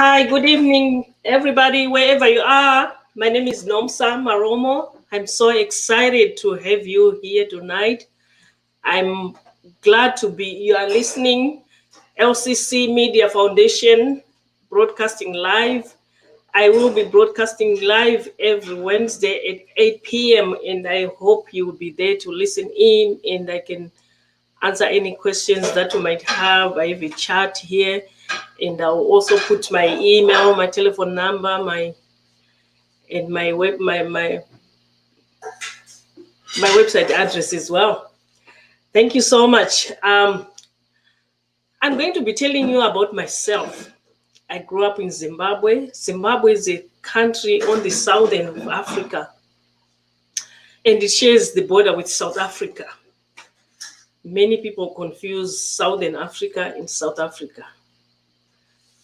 Hi, good evening, everybody, wherever you are. My name is Nomsa Maromo. I'm so excited to have you here tonight. I'm glad to be, you are listening. LCC Media Foundation, broadcasting live. I will be broadcasting live every Wednesday at 8 p.m. and I hope you will be there to listen in and I can answer any questions that you might have. I have a chat here, and I'll also put my email, my telephone number, my website address as well. Thank you so much. I'm going to be telling you about myself. I grew up in Zimbabwe. Zimbabwe is a country on the southern of Africa, and it shares the border with South Africa. Many people confuse Southern Africa and South Africa.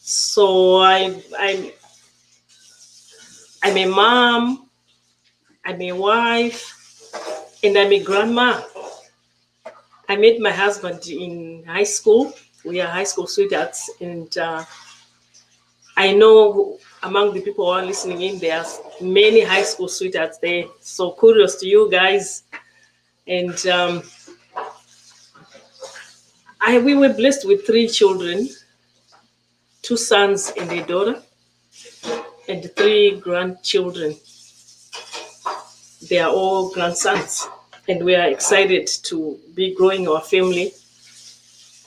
So I'm a mom, I'm a wife, and I'm a grandma. I met my husband in high school. We are high school sweethearts, and I know among the people who are listening in, there are many high school sweethearts there. So kudos to you guys. And we were blessed with 3 children, 2 sons and a daughter, and 3 grandchildren. They are all grandsons, and we are excited to be growing our family.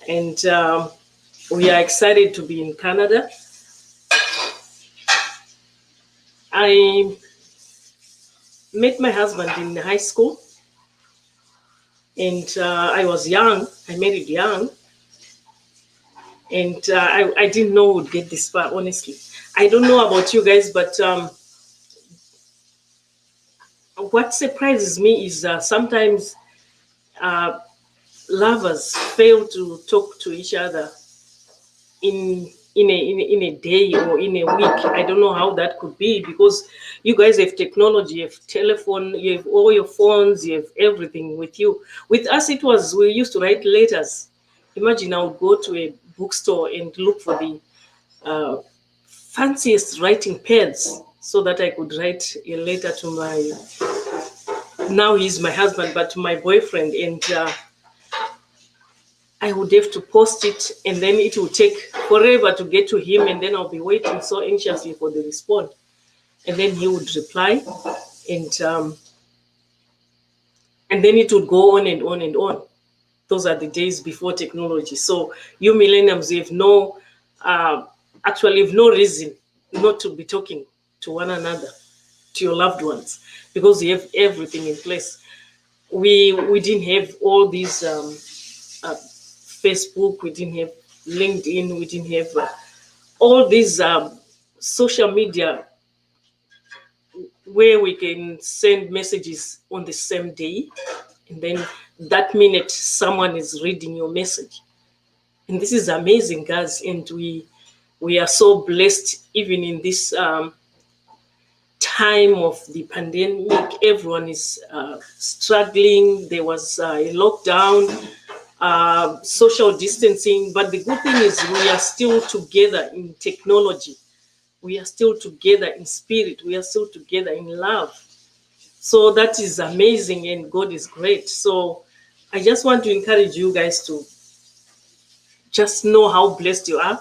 And we are excited to be in Canada. I met my husband in high school, and I was young. I married young, and I didn't know we'd get this far, honestly. I don't know about you guys, but what surprises me is sometimes lovers fail to talk to each other in a day or in a week. I don't know how that could be, because you guys have technology, you have telephone, you have all your phones, you have everything with you. With us, we used to write letters. Imagine I would go to a bookstore and look for the fanciest writing pads so that I could write a letter to now he's my husband, but to my boyfriend. And I would have to post it, and then it would take forever to get to him, and then I'll be waiting so anxiously for the response. And then he would reply, and then it would go on and on and on. Those are the days before technology. So you millennials, you have no reason not to be talking to one another, to your loved ones, because you have everything in place. We didn't have all these Facebook, we didn't have LinkedIn, we didn't have all these social media where we can send messages on the same day, and then that minute someone is reading your message. And this is amazing, guys, and we are so blessed. Even in this time of the pandemic, everyone is struggling. There was a lockdown, social distancing, but the good thing is we are still together in technology. We are still together in spirit. We are still together in love. So that is amazing, and God is great. So I just want to encourage you guys to just know how blessed you are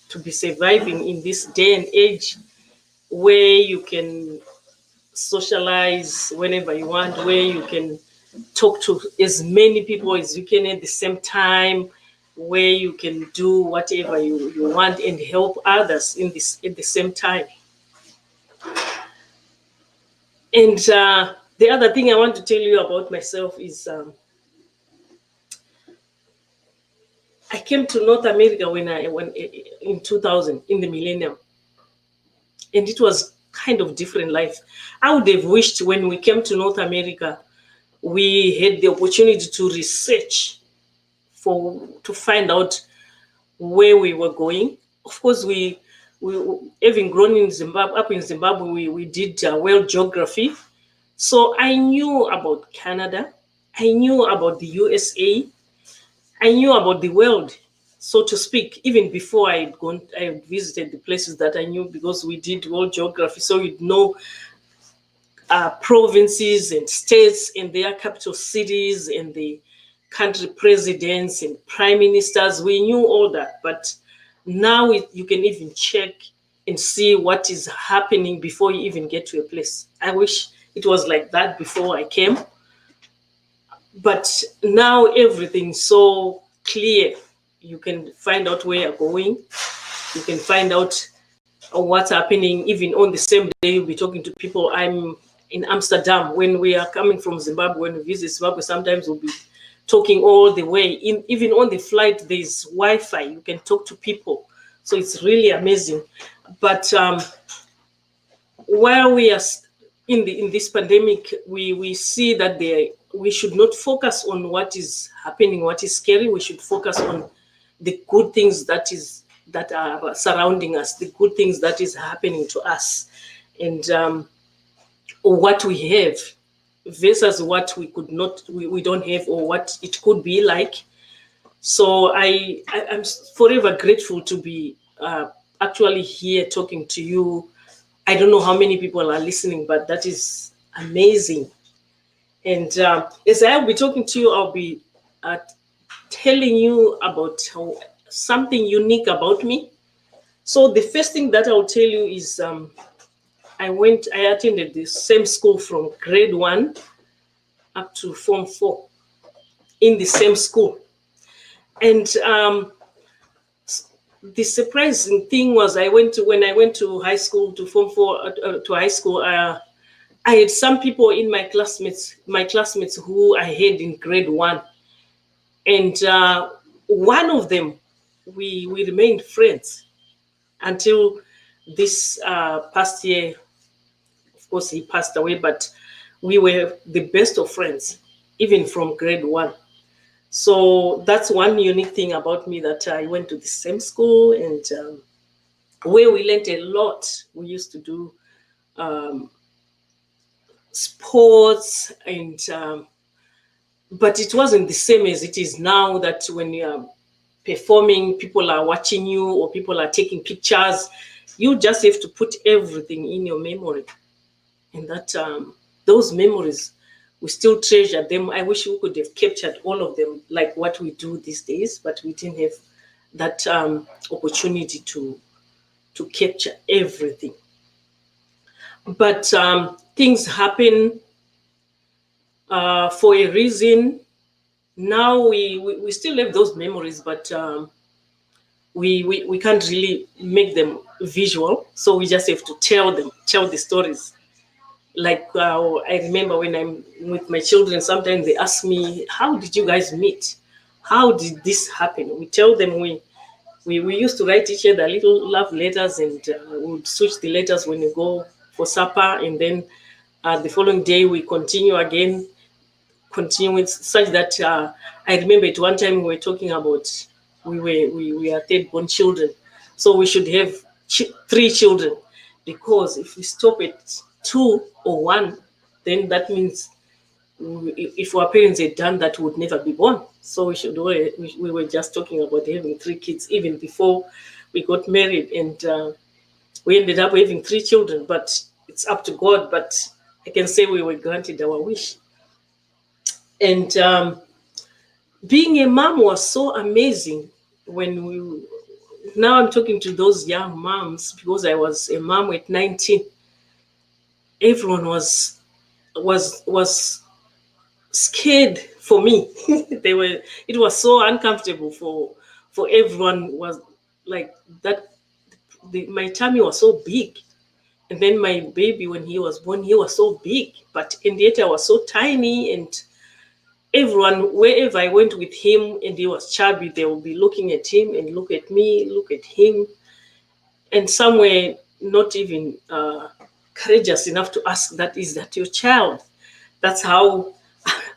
to be surviving in this day and age, where you can socialize whenever you want, where you can talk to as many people as you can at the same time, where you can do whatever you want and help others at the same time. And the other thing I want to tell you about myself is I came to North America when in 2000, in the millennium, and it was kind of different life. I would have wished when we came to North America, we had the opportunity to research to find out where we were going. Of course, we having grown in Zimbabwe, we did world geography. So I knew about Canada, I knew about the USA, I knew about the world. so to speak, even before I visited the places that I knew, because we did world geography, so you'd know provinces and states and their capital cities and the country presidents and prime ministers. We knew all that, but now you can even check and see what is happening before you even get to a place. I wish it was like that before I came, but now everything's so clear. You can find out where you're going. You can find out what's happening. Even on the same day, you'll be talking to people. I'm in Amsterdam. When we are coming from Zimbabwe, when we visit Zimbabwe, sometimes we'll be talking all the way. Even on the flight, there's Wi-Fi. You can talk to people. So it's really amazing. But while we are in this pandemic, we see that we should not focus on what is happening, what is scary. We should focus on the good things that are surrounding us, the good things that is happening to us, and what we have versus what we don't have, or what it could be like. So I'm forever grateful to be actually here talking to you. I don't know how many people are listening, but that is amazing. And as I'll be talking to you, I'll be telling you about something unique about me. So the first thing that I'll tell you is I attended the same school from grade 1 up to Form 4 in the same school. And the surprising thing was when I went to high school, to Form 4, to high school, I had some people in my classmates who I had in grade 1. And one of them, we remained friends until this past year. Of course, he passed away, but we were the best of friends, even from grade 1. So that's one unique thing about me, that I went to the same school, and where we learned a lot. We used to do sports, and but it wasn't the same as it is now, that when you are performing, people are watching you or people are taking pictures. You just have to put everything in your memory, and that those memories, we still treasure them. I wish we could have captured all of them like what we do these days, but we didn't have that opportunity to capture everything. But things happen for a reason. Now we still have those memories, but we can't really make them visual. So we just have to tell the stories. Like I remember when I'm with my children, sometimes they ask me, how did you guys meet? How did this happen? We tell them we used to write each other little love letters, and we would switch the letters when we go for supper, and then the following day we continue with such that I remember at one time we were talking about we are third born children, so we should have 3 children, because if we stop at 2 or 1, then that means if our parents had done that, would never be born. So we were just talking about having 3 kids even before we got married, and we ended up having 3 children. But it's up to God. But I can say we were granted our wish. And being a mom was so amazing. Now I'm talking to those young moms, because I was a mom at 19. Everyone was scared for me. It was so uncomfortable for everyone. Was like that. My tummy was so big, and then my baby, when he was born, he was so big, and yet I was so tiny. And everyone, wherever I went with him and he was chubby, they would be looking at him and look at me, look at him, and some were not even courageous enough to ask, is that your child? That's how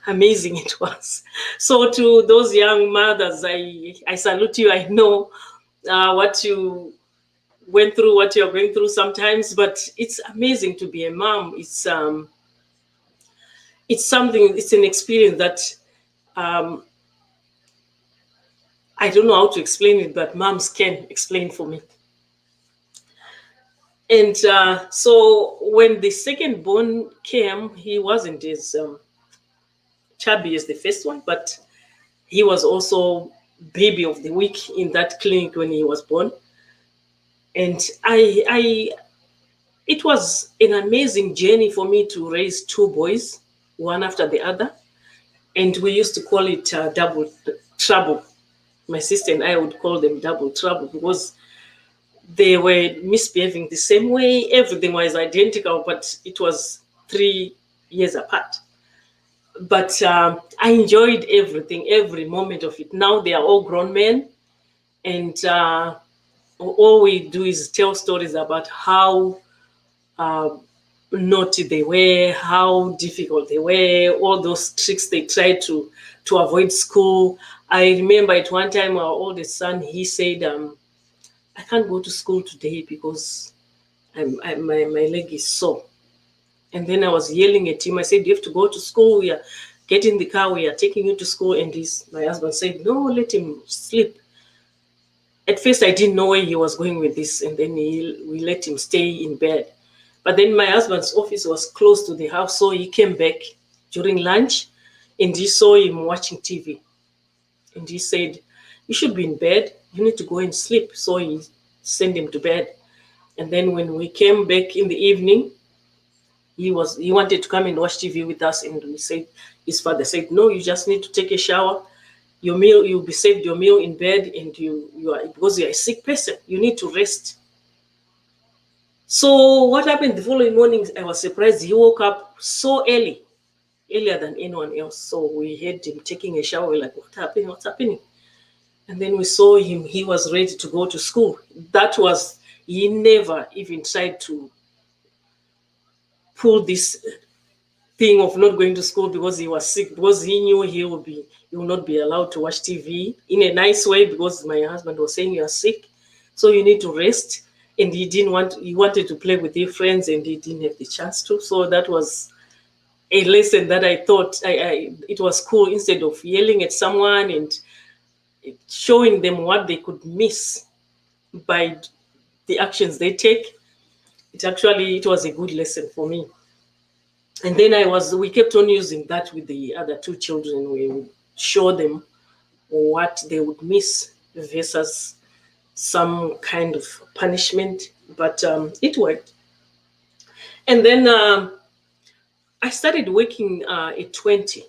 amazing it was. So to those young mothers, I salute you. I know what you went through, what you're going through sometimes, but it's amazing to be a mom. It's something, it's an experience that I don't know how to explain it, but moms can explain for me. And so when the second born came, he wasn't as chubby as the first one, but he was also baby of the week in that clinic when he was born. And it was an amazing journey for me to raise two boys, one after the other. And we used to call it double trouble. My sister and I would call them double trouble because they were misbehaving the same way. Everything was identical, but it was 3 years apart. But I enjoyed everything, every moment of it. Now they are all grown men, and all we do is tell stories about how uh, naughty they were, how difficult they were, all those tricks they tried to avoid school. I remember at one time our oldest son, he said, I can't go to school today because my leg is sore. And then I was yelling at him. I said, you have to go to school. We are get in the car. We are taking you to school. And my husband said, no, let him sleep. At first, I didn't know where he was going with this. And then we let him stay in bed. But then my husband's office was close to the house. So he came back during lunch and he saw him watching TV. And he said, you should be in bed. You need to go and sleep. So he sent him to bed. And then when we came back in the evening, he wanted to come and watch TV with us. And his father said, no, you just need to take a shower. Your meal, you'll be saved your meal in bed, and you are, because you're a sick person, you need to rest. So what happened the following morning, I was surprised. He woke up so early, earlier than anyone else. So we heard him taking a shower. We're like, what's happening? And then we saw him. He was ready to go to school. He never even tried to pull this thing of not going to school because he was sick, because he knew he will not be allowed to watch TV in a nice way, because my husband was saying, you are sick, so you need to rest. And he wanted to play with his friends, and he didn't have the chance to. So that was a lesson that I thought it was cool. Instead of yelling at someone and showing them what they could miss by the actions they take, it was a good lesson for me. And then we kept on using that with the other two children. We would show them what they would miss versus some kind of punishment, but it worked. And then I started working at 20,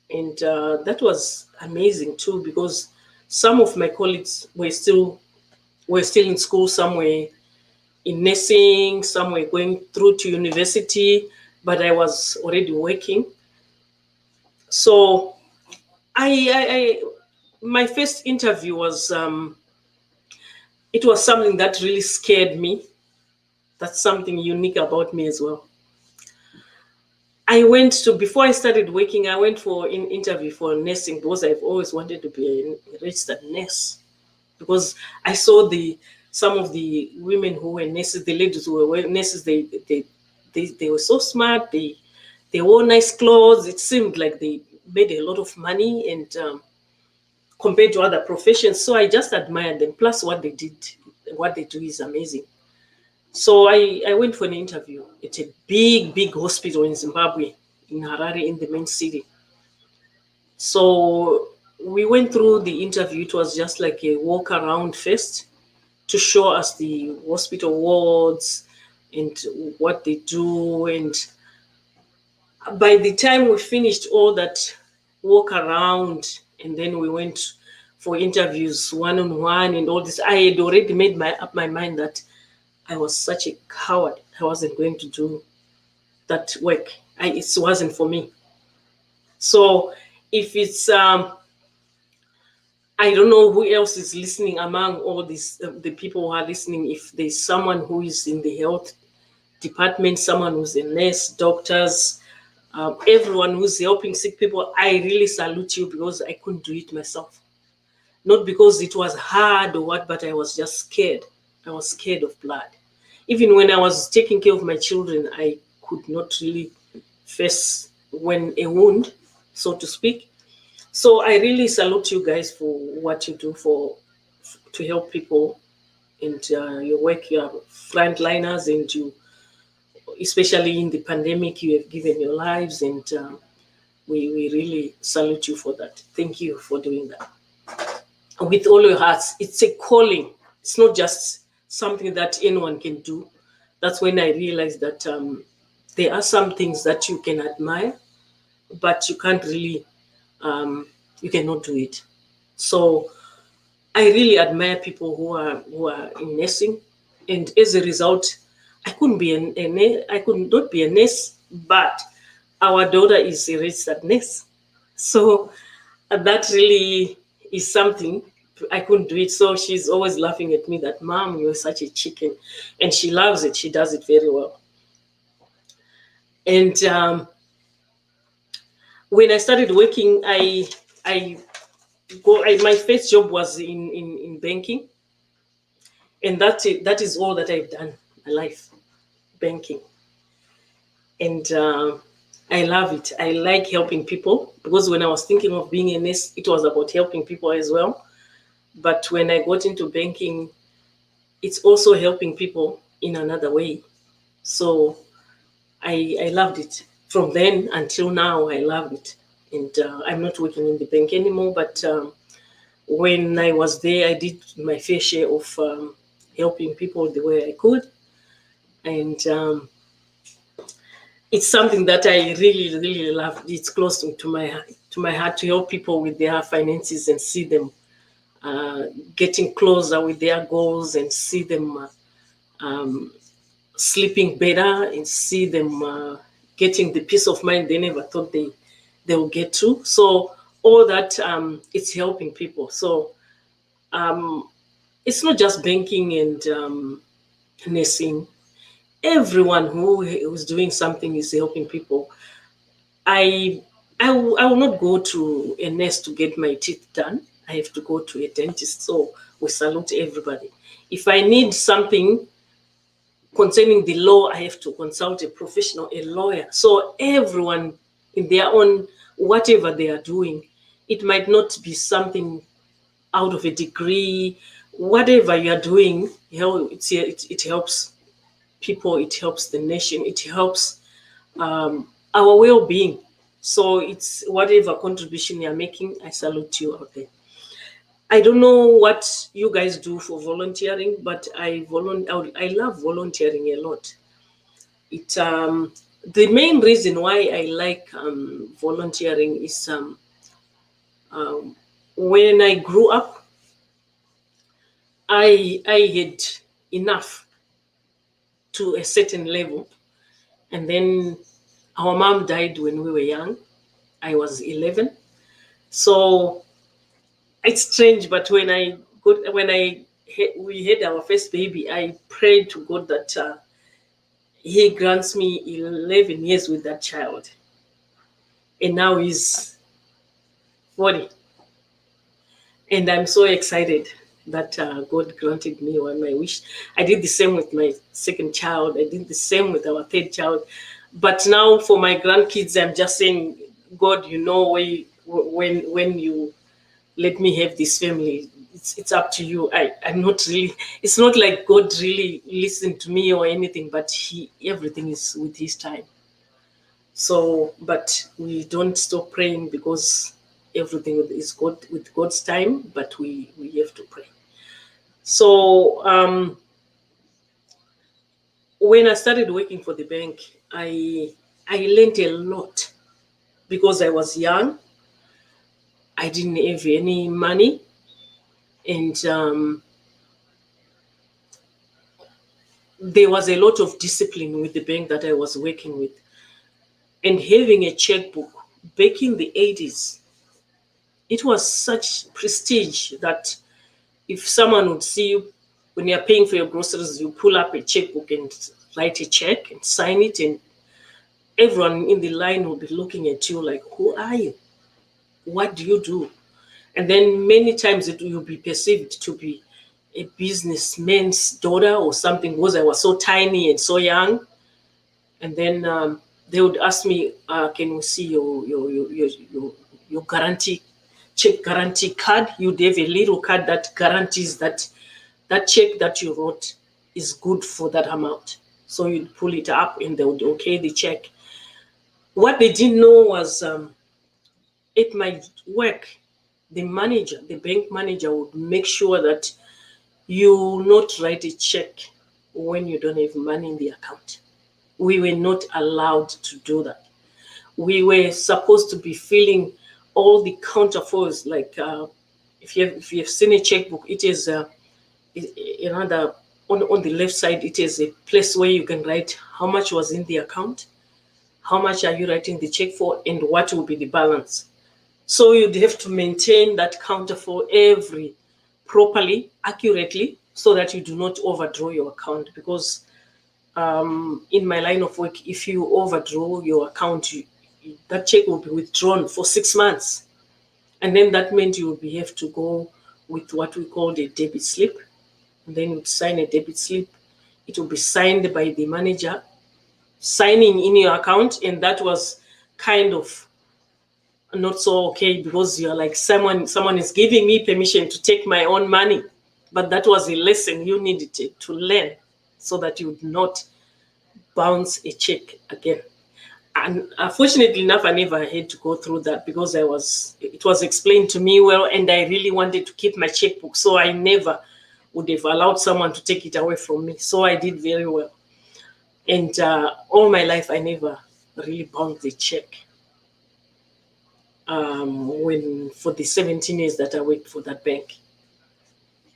and that was amazing too, because some of my colleagues were still in school, some were in nursing, some were going through to university, but I was already working. So my first interview was it was something that really scared me. That's something unique about me as well. Before I started working, I went for an interview for nursing, because I've always wanted to be a registered nurse, because I saw some of the women who were nurses, the ladies who were nurses, they were so smart. They wore nice clothes. It seemed like they made a lot of money, and compared to other professions. So I just admired them. Plus, what they do is amazing. So I went for an interview at a big hospital in Zimbabwe, in Harare, in the main city. So we went through the interview. It was just like a walk around first to show us the hospital wards and what they do. And by the time we finished all that walk around, and then we went for interviews one-on-one and all this, I had already made up my mind that I was such a coward. I wasn't going to do that work. It wasn't for me. So if it's, I don't know who else is listening among all these, the people who are listening, if there's someone who is in the health department, someone who's a nurse, doctors, everyone who's helping sick people, I really salute you, because I couldn't do it myself. Not because it was hard or what, but I was just scared. I was scared of blood. Even when I was taking care of my children, I could not really face when a wound, so to speak. So I really salute you guys for what you do to help people, and your work. You are frontliners, and you, especially in the pandemic, you have given your lives, and we really salute you for that. Thank you for doing that with all your hearts. It's a calling. It's not just something that anyone can do. That's when I realized that there are some things that you can admire, but you can't really, you cannot do it. So I really admire people who are in nursing, and as a result, I could not be a nurse, but our daughter is a registered nurse. So that really is something. I couldn't do it. So she's always laughing at me that, Mom, you're such a chicken. And she loves it. She does it very well. And when I started working, my first job was in banking. And that is all that I've done my life, banking. And I love it. I like helping people, because when I was thinking of being a nurse, it was about helping people as well. But when I got into banking, it's also helping people in another way. So I loved it. From then until now, I love it. And I'm not working in the bank anymore, but when I was there, I did my fair share of helping people the way I could. And it's something that I really, really love. It's close to my heart to help people with their finances and see them getting closer with their goals, and see them sleeping better, and see them getting the peace of mind they never thought they will get to. So all that, it's helping people. So it's not just banking and nursing. Everyone who's doing something is helping people. I will not go to a nurse to get my teeth done. I have to go to a dentist. So we salute everybody. If I need something concerning the law, I have to consult a professional, a lawyer. So everyone in their own, whatever they are doing, it might not be something out of a degree. Whatever you are doing, it helps people, it helps the nation, it helps our well-being. So it's whatever contribution you're making, I salute you out there. I don't know what you guys do for volunteering, but I love volunteering a lot. The main reason why I like volunteering is when I grew up, I had enough to a certain level, and then our mom died when we were young. I was 11. So it's strange, but when we had our first baby, I prayed to God that He grants me 11 years with that child, and now he's 40, and I'm so excited that God granted me my wish. I did the same with my second child. I did the same with our third child. But now for my grandkids, I'm just saying, God, when you let me have this family, it's up to you. I'm not really, it's not like God really listened to me or anything, but everything is with His time. So, but we don't stop praying, because everything is God with God's time, but we have to pray. So when I started working for the bank, I learned a lot, because I was young. I didn't have any money, and there was a lot of discipline with the bank that I was working with. And having a checkbook back in the 80s, it was such prestige that if someone would see you when you're paying for your groceries, you pull up a checkbook and write a check and sign it, and everyone in the line will be looking at you like, who are you? What do you do? And then many times it will be perceived to be a businessman's daughter or something, because I was so tiny and so young. And then they would ask me, can we see your guarantee check guarantee card. You'd have a little card that guarantees that that check that you wrote is good for that amount. So you'd pull it up and they would okay the check. What they didn't know was at my work, the manager, the bank manager would make sure that you not write a check when you don't have money in the account. We were not allowed to do that. We were supposed to be filling all the counterfoils, like if you have seen a checkbook, it is another on the left side. It is a place where you can write how much was in the account, how much are you writing the check for, and what will be the balance. So you'd have to maintain that counter for every properly, accurately, so that you do not overdraw your account. Because in my line of work, if you overdraw your account, that check will be withdrawn for 6 months. And then that meant you will have to go with what we call a debit slip. And then you'd sign a debit slip. It will be signed by the manager, signing in your account. And that was kind of not so okay, because you're like, someone is giving me permission to take my own money. But that was a lesson you needed to learn so that you would not bounce a check again. And fortunately enough, I never had to go through that, because it was explained to me well, and I really wanted to keep my checkbook. So I never would have allowed someone to take it away from me. So I did very well. And all my life, I never really bounced a check. For the 17 years that I worked for that bank.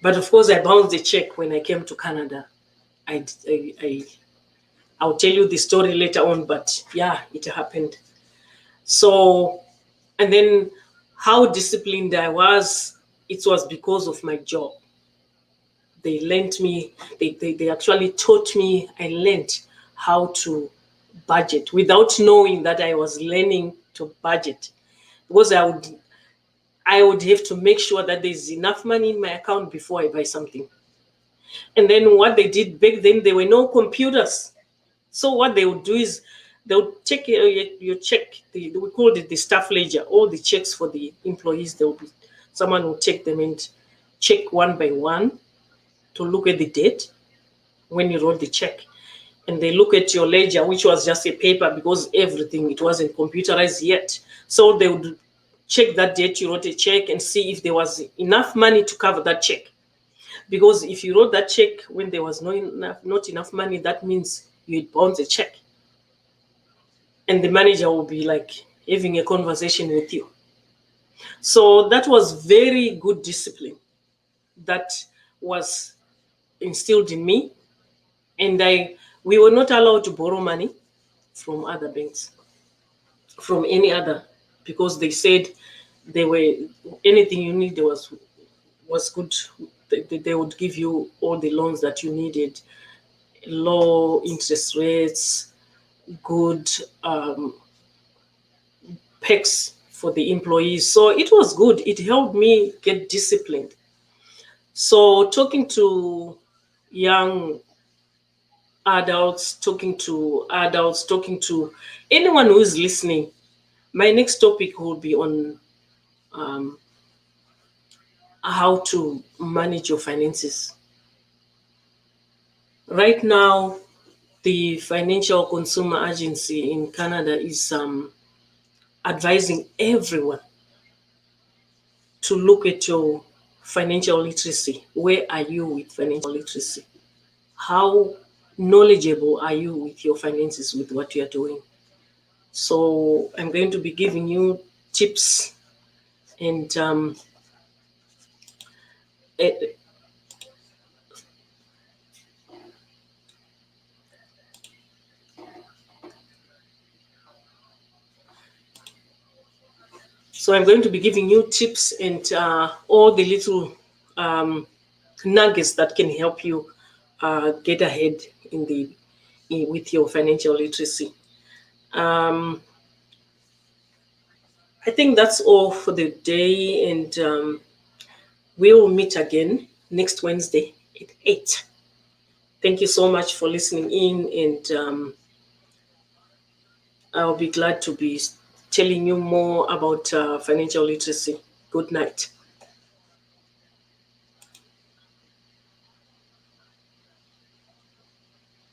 But of course, I bounced the check when I came to Canada. I'll tell you the story later on, but yeah, it happened. So, and then how disciplined I was, it was because of my job. They lent me, they actually taught me, I learned how to budget without knowing that I was learning to budget. Because I would have to make sure that there's enough money in my account before I buy something. And then what they did back then, there were no computers. So what they would do is they would check your check. We called it the staff ledger. All the checks for the employees, someone would take them and check one by one to look at the date when you wrote the check. And they look at your ledger, which was just a paper, because everything, it wasn't computerized yet. So they would check that date you wrote a check and see if there was enough money to cover that check. Because if you wrote that check when there was not enough money, that means you had bounced a check. And the manager will be like having a conversation with you. So that was very good discipline that was instilled in me. And we were not allowed to borrow money from other banks, from any other, because they said anything you need was good. They would give you all the loans that you needed, low interest rates, good perks for the employees. So it was good. It helped me get disciplined. So talking to young adults, talking to anyone who is listening, my next topic will be on how to manage your finances. Right now, the Financial Consumer Agency in Canada is advising everyone to look at your financial literacy. Where are you with financial literacy? How knowledgeable are you with your finances, with what you're doing? So I'm going to be giving you tips and so I'm going to be giving you tips and all the little nuggets that can help you get ahead with your financial literacy. I think that's all for the day, and we will meet again next Wednesday at 8. Thank you so much for listening in, and I'll be glad to be telling you more about financial literacy. Good night.